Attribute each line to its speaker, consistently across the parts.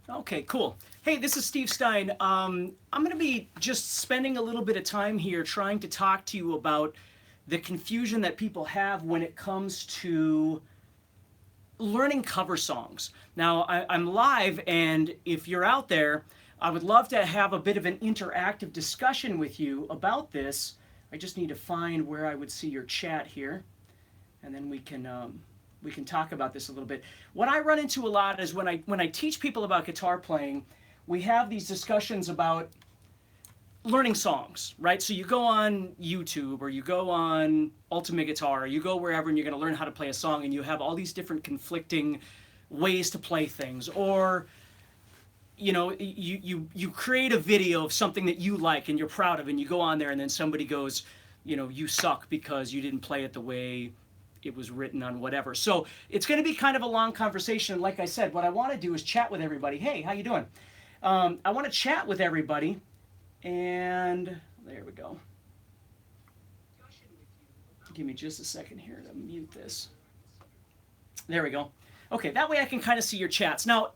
Speaker 1: Okay, cool. Hey, this is Steve Stine. I'm going to be just spending a little bit of time here trying to talk to you about the confusion that people have when it comes to learning cover songs. Now, I'm live, and if you're out there, I would love to have a bit of an interactive discussion with you about this. I just need to find where I would see your chat here, and then we can talk about this a little bit. What I run into a lot is when I teach people about guitar playing, we have these discussions about learning songs, right? So you go on YouTube or you go on Ultimate Guitar or you go wherever and you're going to learn how to play a song, and you have all these different conflicting ways to play things. Or you create a video of something that you like and you're proud of, and you go on there and then somebody goes, you suck because you didn't play it the way it was written on whatever. So it's going to be kind of a long conversation. Like I said, what I want to do is chat with everybody. Hey, how you doing? I want to chat with everybody, and there we go. Give me just a second here to mute this. There we go. Okay, that way I can kind of see your chats. Now,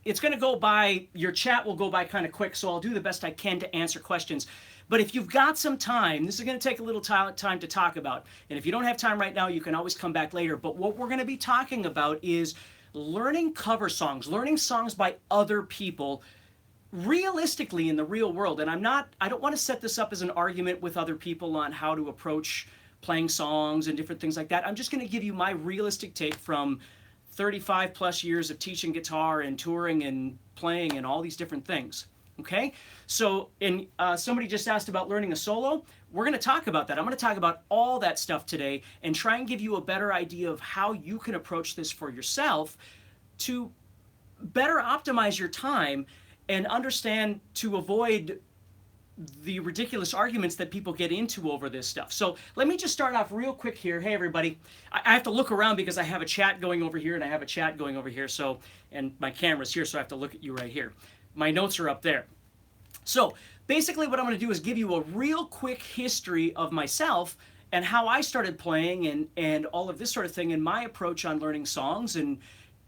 Speaker 1: it's going to go by, your chat will go by kind of quick, so I'll do the best I can to answer questions. But if you've got some time, this is going to take a little time to talk about. And if you don't have time right now, you can always come back later. But what we're going to be talking about is learning cover songs, learning songs by other people realistically in the real world. And I don't want to set this up as an argument with other people on how to approach playing songs and different things like that. I'm just going to give you my realistic take from 35 plus years of teaching guitar and touring and playing and all these different things. Okay, so somebody just asked about learning a solo. We're going to talk about that. I'm going to talk about all that stuff today and try and give you a better idea of how you can approach this for yourself to better optimize your time and understand to avoid the ridiculous arguments that people get into over this stuff. So let me just start off real quick here. Hey everybody, I have to look around because I have a chat going over here and I have a chat going over here. So, and my camera's here, so I have to look at you right here. My notes are up there. So basically what I'm going to do is give you a real quick history of myself and how I started playing and all of this sort of thing, and my approach on learning songs, and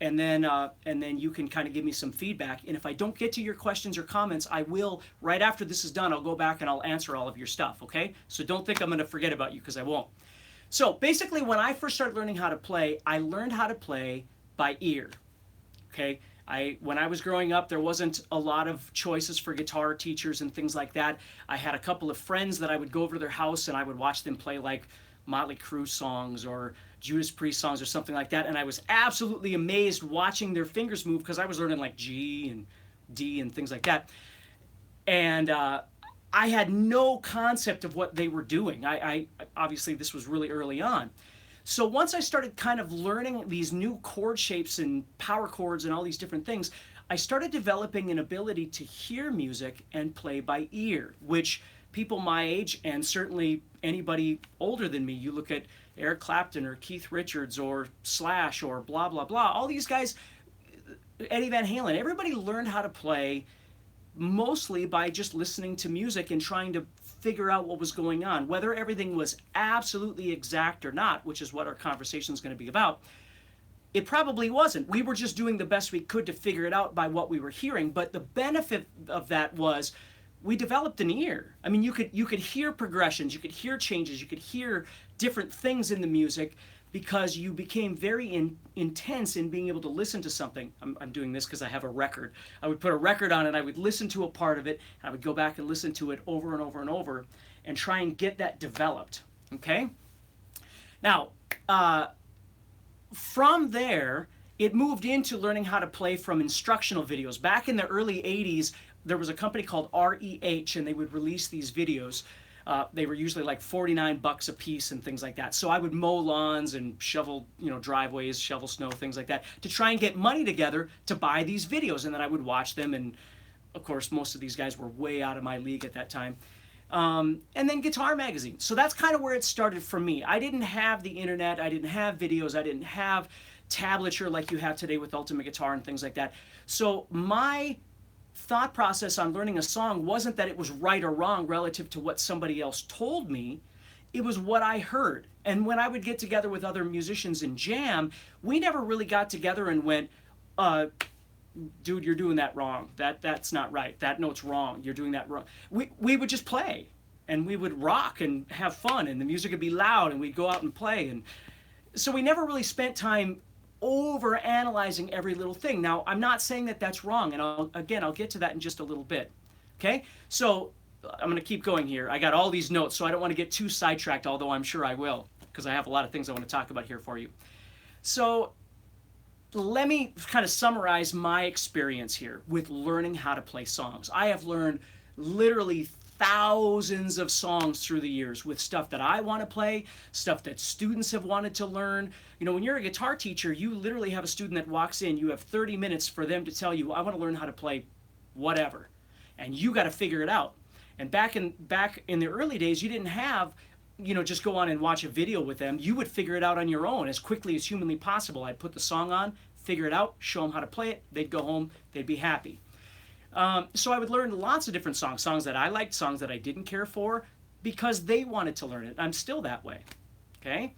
Speaker 1: then you can kind of give me some feedback. And if I don't get to your questions or comments, I will, right after this is done, I'll go back and I'll answer all of your stuff, okay? So don't think I'm going to forget about you, because I won't. So basically when I first started learning how to play, I learned how to play by ear, okay? When I was growing up, there wasn't a lot of choices for guitar teachers and things like that. I had a couple of friends that I would go over to their house and I would watch them play like Motley Crue songs or Judas Priest songs or something like that, and I was absolutely amazed watching their fingers move because I was learning like G and D and things like that. And I had no concept of what they were doing. I obviously, this was really early on. So once I started kind of learning these new chord shapes and power chords and all these different things, I started developing an ability to hear music and play by ear, which people my age and certainly anybody older than me, you look at Eric Clapton or Keith Richards or Slash or blah, blah, blah, all these guys, Eddie Van Halen, everybody learned how to play mostly by just listening to music and trying to figure out what was going on. Whether everything was absolutely exact or not, which is what our conversation is going to be about, it probably wasn't. We were just doing the best we could to figure it out by what we were hearing. But the benefit of that was we developed an ear. I mean, you could hear progressions, you could hear changes, you could hear different things in the music because you became very intense in being able to listen to something. I'm doing this because I have a record. I would put a record on and I would listen to a part of it, and I would go back and listen to it over and over and over and try and get that developed, okay? Now, from there, it moved into learning how to play from instructional videos. Back in the early 80s, there was a company called REH, and they would release these videos. They were usually like $49 a piece and things like that. So I would mow lawns and shovel, driveways, shovel snow, things like that, to try and get money together to buy these videos. And then I would watch them. And of course, most of these guys were way out of my league at that time. And then Guitar Magazine. So that's kind of where it started for me. I didn't have the internet. I didn't have videos. I didn't have tablature like you have today with Ultimate Guitar and things like that. So my thought process on learning a song wasn't that it was right or wrong relative to what somebody else told me. It was what I heard. And when I would get together with other musicians and jam, we never really got together and went, dude, you're doing that wrong. That's not right. That note's wrong. You're doing that wrong. We would just play, and we would rock and have fun, and the music would be loud, and we'd go out and play. And so we never really spent time over analyzing every little thing. Now, I'm not saying that that's wrong, and I'll get to that in just a little bit. Okay? So I'm going to keep going here. I got all these notes, so I don't want to get too sidetracked, although I'm sure I will, because I have a lot of things I want to talk about here for you. So let me kind of summarize my experience here with learning how to play songs. I have learned literally thousands of songs through the years with stuff that I want to play, stuff that students have wanted to learn. You know, when you're a guitar teacher, you literally have a student that walks in, you have 30 minutes for them to tell you, I want to learn how to play whatever. And you got to figure it out. And back in the early days, you didn't have, you know, just go on and watch a video with them. You would figure it out on your own as quickly as humanly possible. I'd put the song on, figure it out, show them how to play it. They'd go home, they'd be happy. So I would learn lots of different songs that I liked, songs that I didn't care for, because they wanted to learn it. I'm still that way, okay?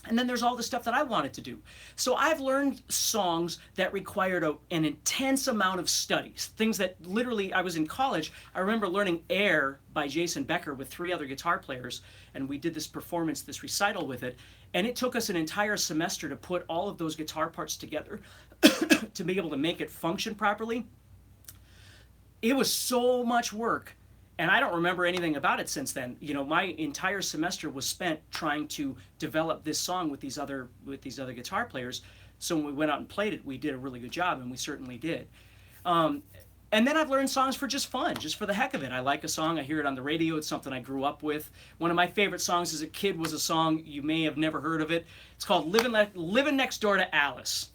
Speaker 1: And then there's all the stuff that I wanted to do. So I've learned songs that required an intense amount of studies, things that literally, I was in college, I remember learning Air by Jason Becker with 3 other guitar players, and we did this performance, this recital with it, and it took us an entire semester to put all of those guitar parts together to be able to make it function properly. It was so much work, and I don't remember anything about it since then. You know, my entire semester was spent trying to develop this song with these other guitar players. So when we went out and played it, we did a really good job, and we certainly did. And then I've learned songs for just fun, just for the heck of it. I like a song, I hear it on the radio, it's something I grew up with. One of my favorite songs as a kid was a song, you may have never heard of it. It's called Living Next Door to Alice.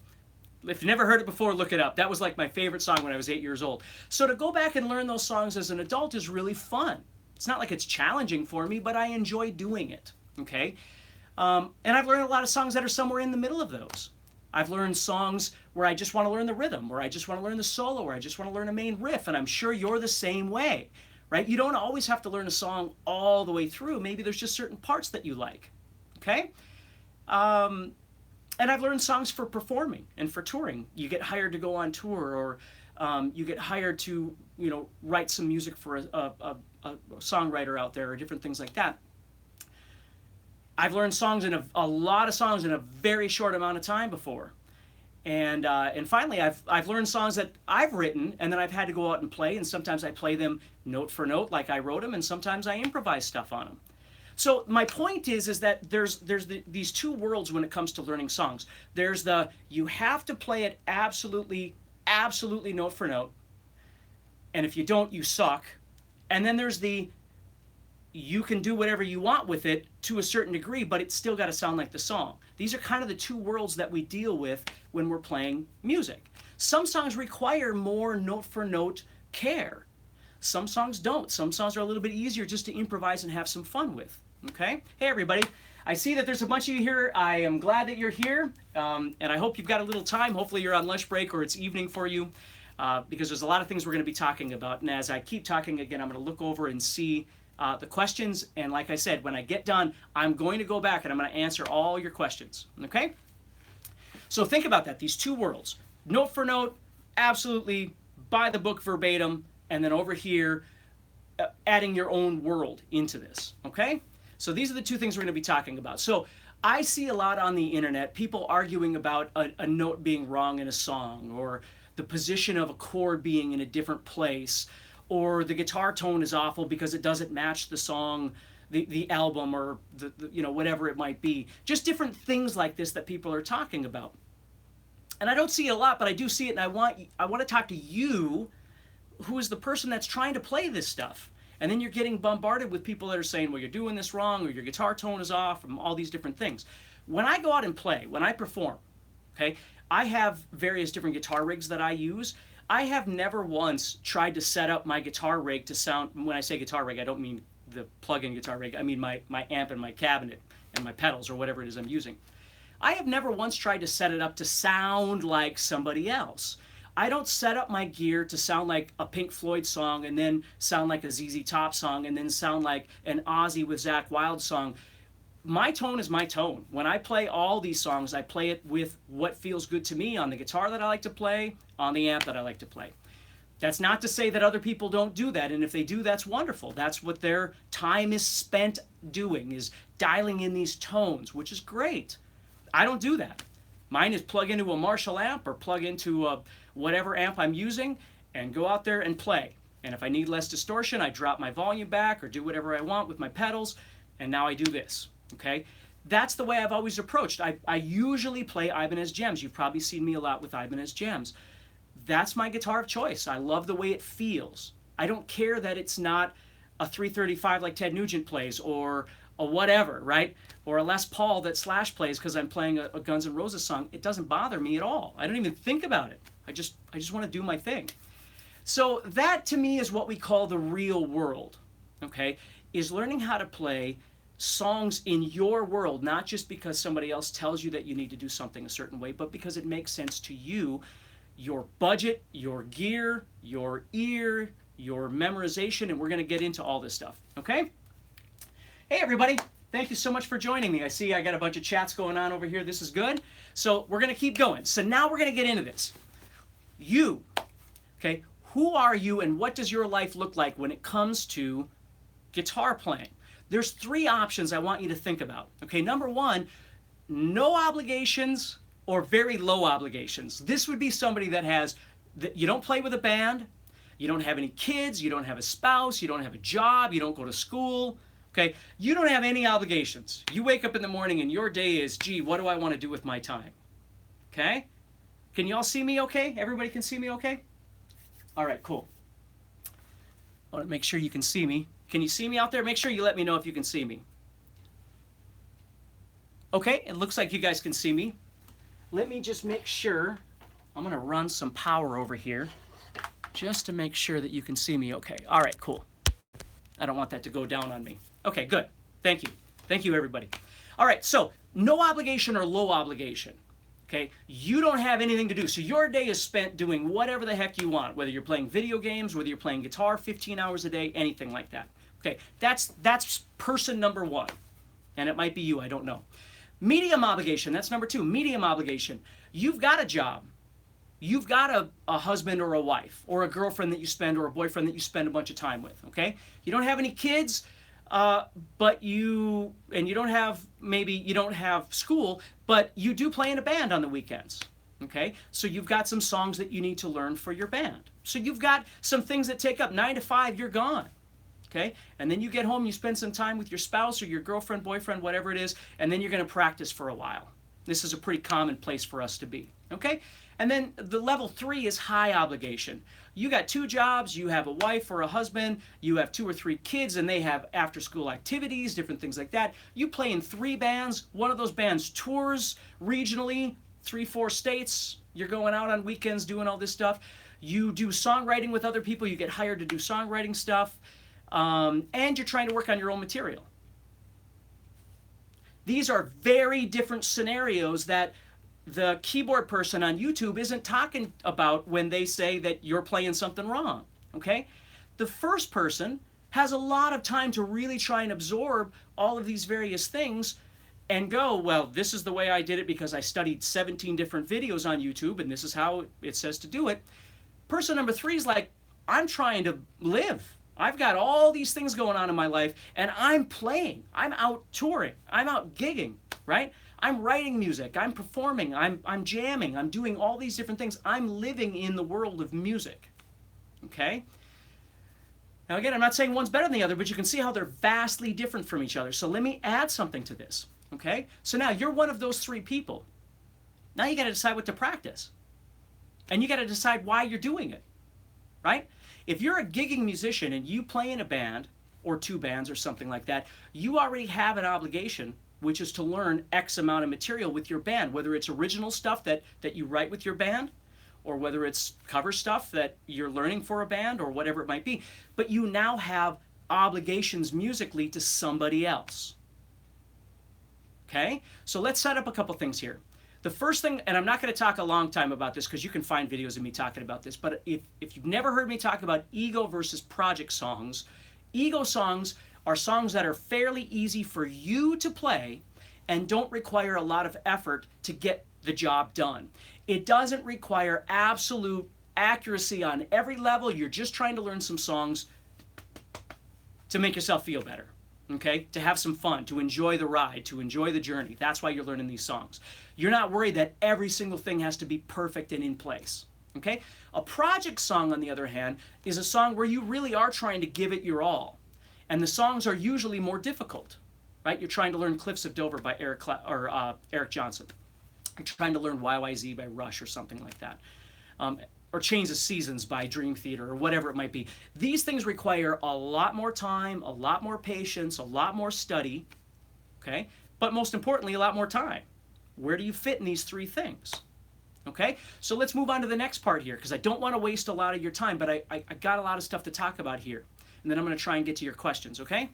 Speaker 1: If you've never heard it before, look it up. That was like my favorite song when I was 8 years old. So to go back and learn those songs as an adult is really fun. It's not like it's challenging for me, but I enjoy doing it, okay? And I've learned a lot of songs that are somewhere in the middle of those. I've learned songs where I just want to learn the rhythm, where I just want to learn the solo, or I just want to learn a main riff, and I'm sure you're the same way, right? You don't always have to learn a song all the way through. Maybe there's just certain parts that you like, okay? And I've learned songs for performing and for touring. You get hired to go on tour, or you get hired to, you know, write some music for a songwriter out there, or different things like that. I've learned songs a lot of songs in a very short amount of time before. And finally, I've learned songs that I've written, and then I've had to go out and play, and sometimes I play them note for note like I wrote them, and sometimes I improvise stuff on them. So my point is that there's these two worlds when it comes to learning songs. There's you have to play it absolutely note for note, and if you don't, you suck. And then there's you can do whatever you want with it to a certain degree, but it's still got to sound like the song. These are kind of the two worlds that we deal with when we're playing music. Some songs require more note for note care. Some songs don't. Some songs are a little bit easier just to improvise and have some fun with. Okay? Hey everybody, I see that there's a bunch of you here. I am glad that you're here, and I hope you've got a little time. Hopefully you're on lunch break or it's evening for you, because there's a lot of things we're going to be talking about. And as I keep talking again, I'm going to look over and see the questions, and like I said, when I get done, I'm going to go back and I'm going to answer all your questions. Okay? So think about that, these two worlds. Note for note, absolutely by the book verbatim, and then over here, adding your own world into this, okay? So these are the two things we're going to be talking about. So I see a lot on the internet, people arguing about a note being wrong in a song, or the position of a chord being in a different place, or the guitar tone is awful because it doesn't match the song, the album, or the you know, whatever it might be. Just different things like this that people are talking about. And I don't see it a lot, but I do see it, and I want to talk to you, who is the person that's trying to play this stuff. And then you're getting bombarded with people that are saying, well, you're doing this wrong, or your guitar tone is off, and all these different things. When I go out and play, when I perform, okay, I have various different guitar rigs that I use. I have never once tried to set up my guitar rig to sound, when I say guitar rig, I don't mean the plug-in guitar rig, I mean my amp and my cabinet and my pedals, or whatever it is I'm using. I have never once tried to set it up to sound like somebody else. I don't set up my gear to sound like a Pink Floyd song, and then sound like a ZZ Top song, and then sound like an Ozzy with Zakk Wylde song. my tone is my tone. When I play all these songs, I play it with what feels good to me on the guitar that I like to play, on the amp that I like to play. That's not to say that other people don't do that, and if they do, that's wonderful. That's what their time is spent doing, is dialing in these tones, which is great. I don't do that. Mine is plug into a Marshall amp or plug into whatever amp I'm using and go out there and play. And if I need less distortion, I drop my volume back or do whatever I want with my pedals, and now I do this, okay? That's the way I've always approached. I usually play Ibanez Gems. You've probably seen me a lot with Ibanez Gems. That's my guitar of choice. I love the way it feels. I don't care that it's not a 335 like Ted Nugent plays, or a whatever, right? Or a Les Paul that Slash plays because I'm playing a Guns N' Roses song. It doesn't bother me at all. I don't even think about it. I just want to do my thing. So that to me is what we call the real world, okay? Is learning how to play songs in your world, not just because somebody else tells you that you need to do something a certain way, but because it makes sense to you, your budget, your gear, your ear, your memorization, and we're going to get into all this stuff, okay? Hey everybody, thank you so much for joining me. I see I got a bunch of chats going on over here. This is good. So we're going to keep going. So now we're going to get into this. You, okay, who are you and what does your life look like when it comes to guitar playing? There's three options I want you to think about. Okay, number one, no obligations or very low obligations. This would be somebody that has, you don't play with a band, you don't have any kids, you don't have a spouse, you don't have a job, you don't go to school, okay? You don't have any obligations. You wake up in the morning and your day is, gee, what do I want to do with my time? Okay? Can you all see me okay? Everybody can see me okay? All right, cool. I want to make sure you can see me. Can you see me out there? Make sure you let me know if you can see me. Okay, it looks like you guys can see me. Let me just make sure. I'm going to run some power over here just to make sure that you can see me okay. All right, cool. I don't want that to go down on me. Okay, good. Thank you. Thank you, everybody. All right, so no obligation or low obligation. Okay, you don't have anything to do. So your day is spent doing whatever the heck you want, whether you're playing video games, whether you're playing guitar 15 hours a day, anything like that. Okay, that's person number one. And it might be you, I don't know. Medium obligation, that's number two, medium obligation. You've got a job. You've got a husband or a wife or a girlfriend that you spend or a boyfriend that you spend a bunch of time with, okay? You don't have any kids, but you don't have, maybe you don't have school, but you do play in a band on the weekends, okay? So you've got some songs that you need to learn for your band. So you've got some things that take up 9 to 5, you're gone. Okay, and then you get home, you spend some time with your spouse or your girlfriend, boyfriend, whatever it is, and then you're going to practice for a while. This is a pretty common place for us to be. Okay, and then the level 3 is high obligation. You got 2 jobs, you have a wife or a husband, you have 2 or 3 kids, and they have after-school activities, different things like that. You play in 3 bands. One of those bands tours regionally, 3-4 states. You're going out on weekends doing all this stuff. You do songwriting with other people. You get hired to do songwriting stuff. And you're trying to work on your own material. These are very different scenarios that the keyboard person on YouTube isn't talking about when they say that you're playing something wrong, okay? The first person has a lot of time to really try and absorb all of these various things and go, well, this is the way I did it because I studied 17 different videos on YouTube and this is how it says to do it. Person number 3 is like, I'm trying to live. I've got all these things going on in my life, and I'm playing. I'm out touring. I'm out gigging, right? I'm writing music. I'm performing. I'm jamming. I'm doing all these different things. I'm living in the world of music, okay? Now, again, I'm not saying one's better than the other, but you can see how they're vastly different from each other. So let me add something to this, okay? So now you're one of those 3 people. Now you got to decide what to practice, and you got to decide why you're doing it, right? If you're a gigging musician and you play in a band or 2 bands or something like that, you already have an obligation, which is to learn X amount of material with your band, whether it's original stuff that you write with your band or whether it's cover stuff that you're learning for a band or whatever it might be. But you now have obligations musically to somebody else. Okay? So let's set up a couple things here. The first thing, and I'm not going to talk a long time about this because you can find videos of me talking about this, but if you've never heard me talk about ego versus project songs, ego songs are songs that are fairly easy for you to play and don't require a lot of effort to get the job done. It doesn't require absolute accuracy on every level. You're just trying to learn some songs to make yourself feel better, okay? To have some fun, to enjoy the ride, to enjoy the journey. That's why you're learning these songs. You're not worried that every single thing has to be perfect and in place, okay? A project song, on the other hand, is a song where you really are trying to give it your all. And the songs are usually more difficult, right? You're trying to learn Cliffs of Dover by Eric Johnson. You're trying to learn YYZ by Rush or something like that. Or Chains of Seasons by Dream Theater, or whatever it might be. These things require a lot more time, a lot more patience, a lot more study, okay? But most importantly, a lot more time. Where do you fit in these three things? Okay, so let's move on to the next part here, because I don't want to waste a lot of your time, but I got a lot of stuff to talk about here. And then I'm going to try and get to your questions, okay?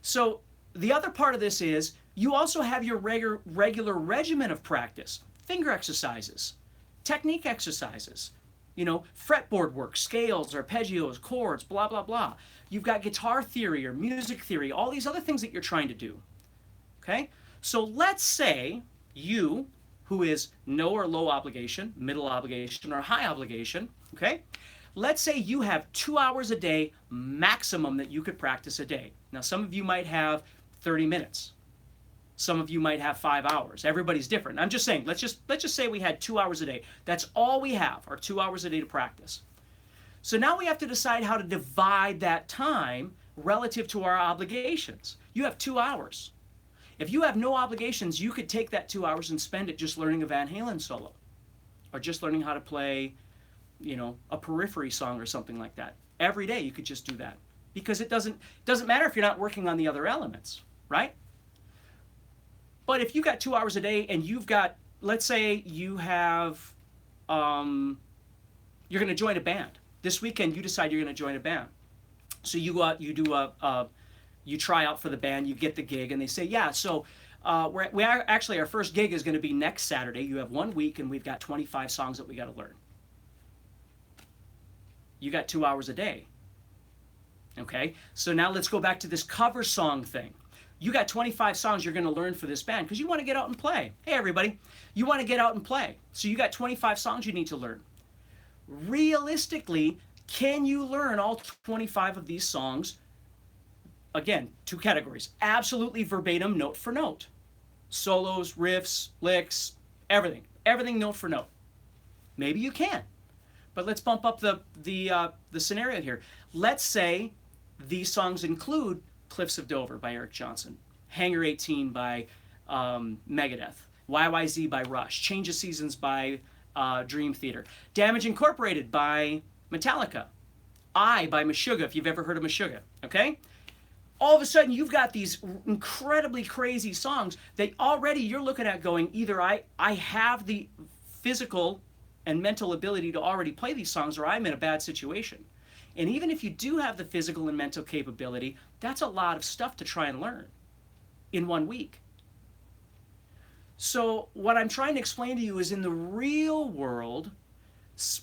Speaker 1: So the other part of this is you also have your regular regimen of practice. Finger exercises, technique exercises, you know, fretboard work, scales, arpeggios, chords, blah, blah, blah. You've got guitar theory or music theory, all these other things that you're trying to do, okay? So let's say you, who is no or low obligation, middle obligation, or high obligation, okay? Let's say you have 2 hours a day maximum that you could practice a day. Now, some of you might have 30 minutes. Some of you might have 5 hours. Everybody's different. I'm just saying, let's just say we had 2 hours a day. That's all we have, are 2 hours a day to practice. So now we have to decide how to divide that time relative to our obligations. You have 2 hours. If you have no obligations, you could take that 2 hours and spend it just learning a Van Halen solo, or just learning how to play, you know, a Periphery song or something like that. Every day you could just do that, because it doesn't matter if you're not working on the other elements, right? But if you got 2 hours a day and you've got, let's say you have, you're going to join a band. This weekend you decide you're going to join a band. So you go out, you do you try out for the band, you get the gig, and they say, yeah, so actually our first gig is going to be next Saturday. You have 1 week and we've got 25 songs that we got to learn. You got 2 hours a day. Okay, so now let's go back to this cover song thing. You got 25 songs you're going to learn for this band because you want to get out and play. Hey, everybody, you want to get out and play. So you got 25 songs you need to learn. Realistically, can you learn all 25 of these songs? Again, two categories. Absolutely verbatim, note for note. Solos, riffs, licks, everything. Everything note for note. Maybe you can. But let's bump up the scenario here. Let's say these songs include Cliffs of Dover by Eric Johnson, Hangar 18 by Megadeth, YYZ by Rush, Change of Seasons by Dream Theater, Damage Incorporated by Metallica, I by Meshuggah, if you've ever heard of Meshuggah, okay? All of a sudden, you've got these incredibly crazy songs that already you're looking at going, either I have the physical and mental ability to already play these songs, or I'm in a bad situation. And even if you do have the physical and mental capability, that's a lot of stuff to try and learn in 1 week. So what I'm trying to explain to you is, in the real world,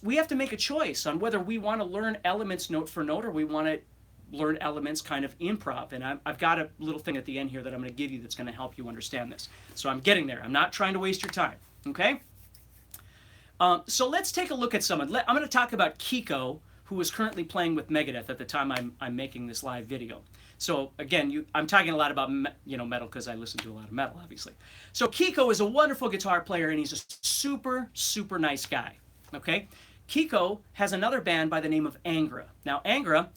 Speaker 1: we have to make a choice on whether we want to learn elements note for note, or we want to learn elements kind of improv. And I've got a little thing at the end here that I'm going to give you that's going to help you understand this. So I'm getting there. I'm not trying to waste your time, okay? So let's take a look at someone. I'm going to talk about Kiko, who is currently playing with Megadeth at the time I'm making this live video. So again, I'm talking a lot about metal because I listen to a lot of metal, obviously. So Kiko is a wonderful guitar player, and he's a super, super nice guy. Okay, Kiko has another band by the name of Angra. Now Angra,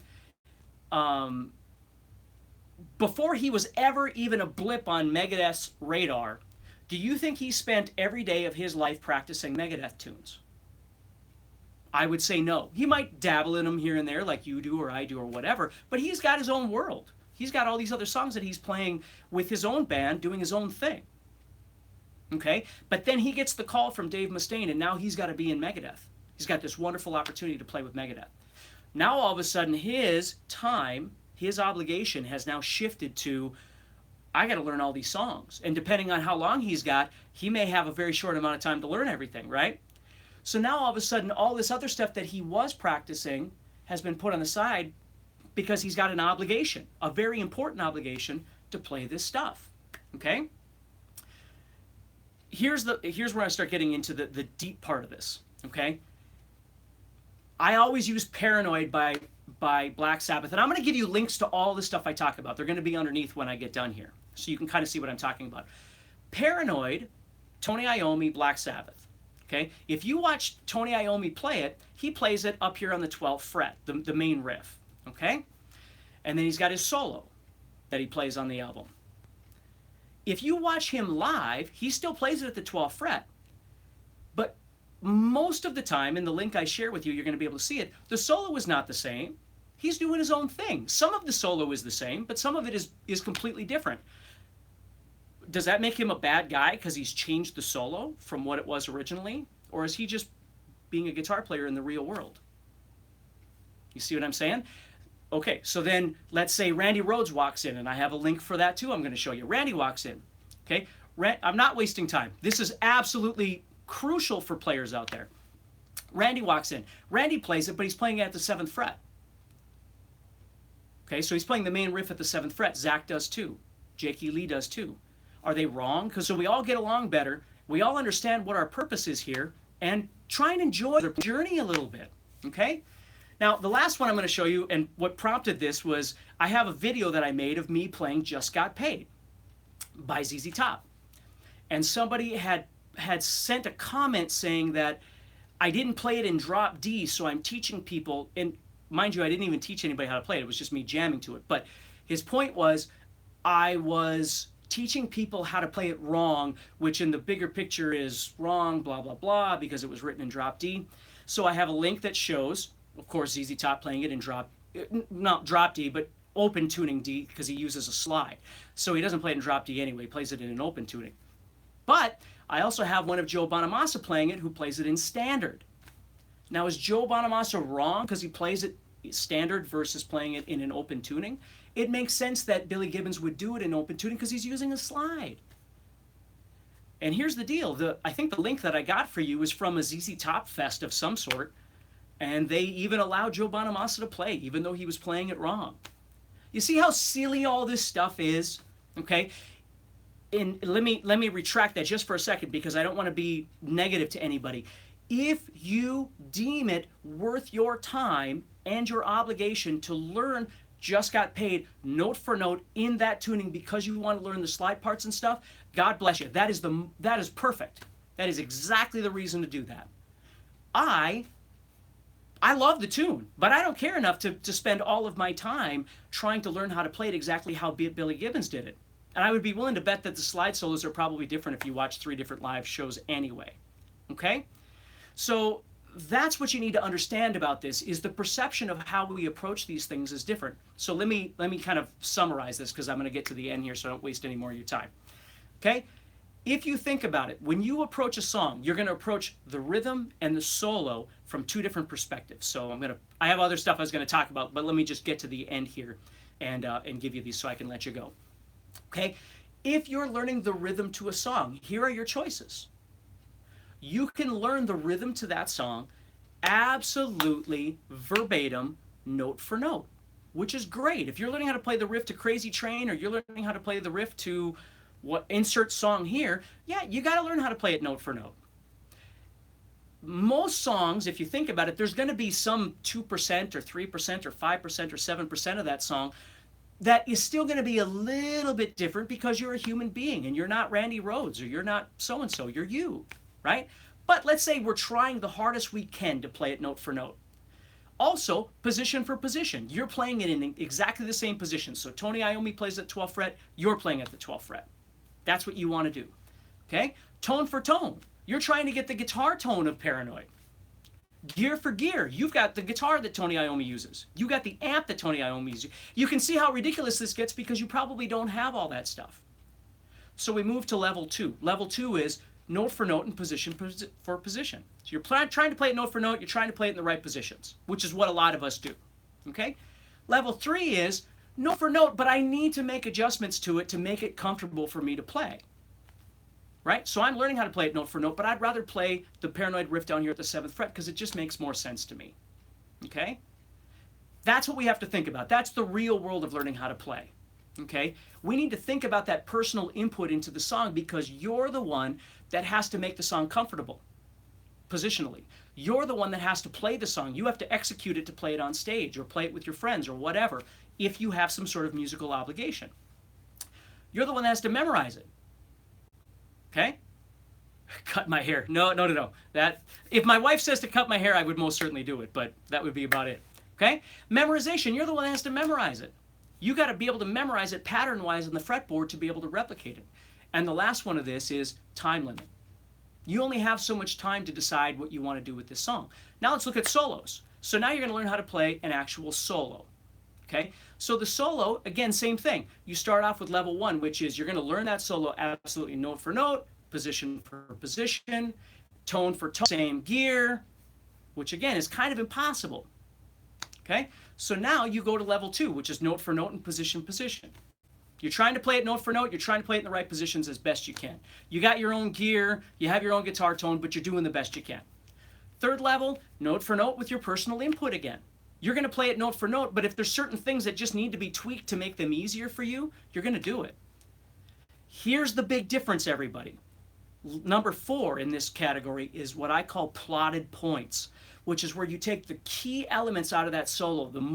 Speaker 1: before he was ever even a blip on Megadeth's radar, do you think he spent every day of his life practicing Megadeth tunes? I would say no. He might dabble in them here and there like you do or I do or whatever, but he's got his own world. He's got all these other songs that he's playing with his own band, doing his own thing. Okay? But then he gets the call from Dave Mustaine, and now he's got to be in Megadeth. He's got this wonderful opportunity to play with Megadeth. Now all of a sudden his time, his obligation has now shifted to, I got to learn all these songs. And depending on how long he's got, he may have a very short amount of time to learn everything, right? So now all of a sudden all this other stuff that he was practicing has been put on the side because he's got an obligation, a very important obligation to play this stuff, okay? Here's where I start getting into the deep part of this, okay? I always use Paranoid by Black Sabbath, and I'm going to give you links to all the stuff I talk about. They're going to be underneath when I get done here, so you can kind of see what I'm talking about. Paranoid, Tony Iommi, Black Sabbath. Okay, if you watch Tony Iommi play it, he plays it up here on the 12th fret, the main riff. Okay, and then he's got his solo that he plays on the album. If you watch him live, he still plays it at the 12th fret, but most of the time, in the link I share with you, you're going to be able to see it, the solo is not the same. He's doing his own thing. Some of the solo is the same, but some of it is completely different. Does that make him a bad guy because he's changed the solo from what it was originally? Or is he just being a guitar player in the real world? You see what I'm saying? Okay, so then let's say Randy Rhoads walks in, and I have a link for that too I'm going to show you. Randy walks in. Okay, I'm not wasting time. This is absolutely crucial for players out there. Randy walks in. Randy plays it, but he's playing it at the 7th fret. Okay, so he's playing the main riff at the 7th fret. Zakk does too. Jakey Lee does too. Are they wrong? Because so we all get along better. We all understand what our purpose is here and try and enjoy the journey a little bit. Okay? Now, the last one I'm going to show you, and what prompted this was I have a video that I made of me playing Just Got Paid by ZZ Top. And somebody had sent a comment saying that I didn't play it in drop D, so I'm teaching people, and mind you, I didn't even teach anybody how to play it. It was just me jamming to it. But his point was I was teaching people how to play it wrong, which in the bigger picture is wrong, blah, blah, blah, because it was written in drop D. So I have a link that shows, of course, ZZ Top playing it in not drop D, but open tuning D, because he uses a slide. So he doesn't play it in drop D anyway, he plays it in an open tuning. But I also have one of Joe Bonamassa playing it, who plays it in standard. Now, is Joe Bonamassa wrong because he plays it standard versus playing it in an open tuning? It makes sense that Billy Gibbons would do it in open tuning because he's using a slide. And here's the deal. I think the link that I got for you is from a ZZ Top fest of some sort, and they even allowed Joe Bonamassa to play, even though he was playing it wrong. You see how silly all this stuff is? Okay? And let me retract that just for a second, because I don't want to be negative to anybody. If you deem it worth your time and your obligation to learn Just Got Paid note for note in that tuning because you want to learn the slide parts and stuff, God bless you. That is perfect. That is exactly the reason to do that. I love the tune, but I don't care enough to spend all of my time trying to learn how to play it exactly how Billy Gibbons did it. And I would be willing to bet that the slide solos are probably different if you watch 3 different live shows anyway. Okay? So that's what you need to understand about this, is the perception of how we approach these things is different. So let me kind of summarize this, because I'm going to get to the end here so I don't waste any more of your time. Okay? If you think about it, when you approach a song, you're going to approach the rhythm and the solo from 2 different perspectives. So I have other stuff I was going to talk about, but let me just get to the end here and give you these so I can let you go. Okay? If you're learning the rhythm to a song, here are your choices. You can learn the rhythm to that song absolutely verbatim, note for note, which is great. If you're learning how to play the riff to Crazy Train, or you're learning how to play the riff to insert song here, yeah, you got to learn how to play it note for note. Most songs, if you think about it, there's going to be some 2% or 3% or 5% or 7% of that song that is still going to be a little bit different, because you're a human being and you're not Randy Rhoads, or you're not so-and-so, you're you. Right? But let's say we're trying the hardest we can to play it note for note. Also, position for position. You're playing it in exactly the same position. So Tony Iommi plays at 12th fret, you're playing at the 12th fret. That's what you want to do. Okay? Tone for tone. You're trying to get the guitar tone of Paranoid. Gear for gear. You've got the guitar that Tony Iommi uses. You got the amp that Tony Iommi uses. You can see how ridiculous this gets because you probably don't have all that stuff. So we move to level 2. Level 2 is note for note and position for position. So you're trying to play it note for note, you're trying to play it in the right positions, which is what a lot of us do. Okay? Level 3 is note for note, but I need to make adjustments to it to make it comfortable for me to play. Right? So I'm learning how to play it note for note, but I'd rather play the Paranoid riff down here at the 7th fret because it just makes more sense to me. Okay? That's what we have to think about. That's the real world of learning how to play. Okay? We need to think about that personal input into the song because you're the one that has to make the song comfortable positionally. You're the one that has to play the song. You have to execute it to play it on stage or play it with your friends or whatever if you have some sort of musical obligation. You're the one that has to memorize it. Okay? Cut my hair. No. That, if my wife says to cut my hair, I would most certainly do it, but that would be about it. Okay? Memorization. You're the one that has to memorize it. You got to be able to memorize it pattern-wise on the fretboard to be able to replicate it. And the last one of this is time limit. You only have so much time to decide what you want to do with this song. Now let's look at solos. So now you're going to learn how to play an actual solo. Okay? So the solo, again, same thing. You start off with level 1, which is you're going to learn that solo absolutely note for note, position for position, tone for tone, same gear, which again is kind of impossible. Okay? So now you go to level 2, which is note for note and position position. You're trying to play it note for note. You're trying to play it in the right positions as best you can. You got your own gear. You have your own guitar tone, but you're doing the best you can. Third level, note for note with your personal input again. You're going to play it note for note, but if there's certain things that just need to be tweaked to make them easier for you, you're going to do it. Here's the big difference, everybody. Number 4 in this category is what I call plotted points, which is where you take the key elements out of that solo, the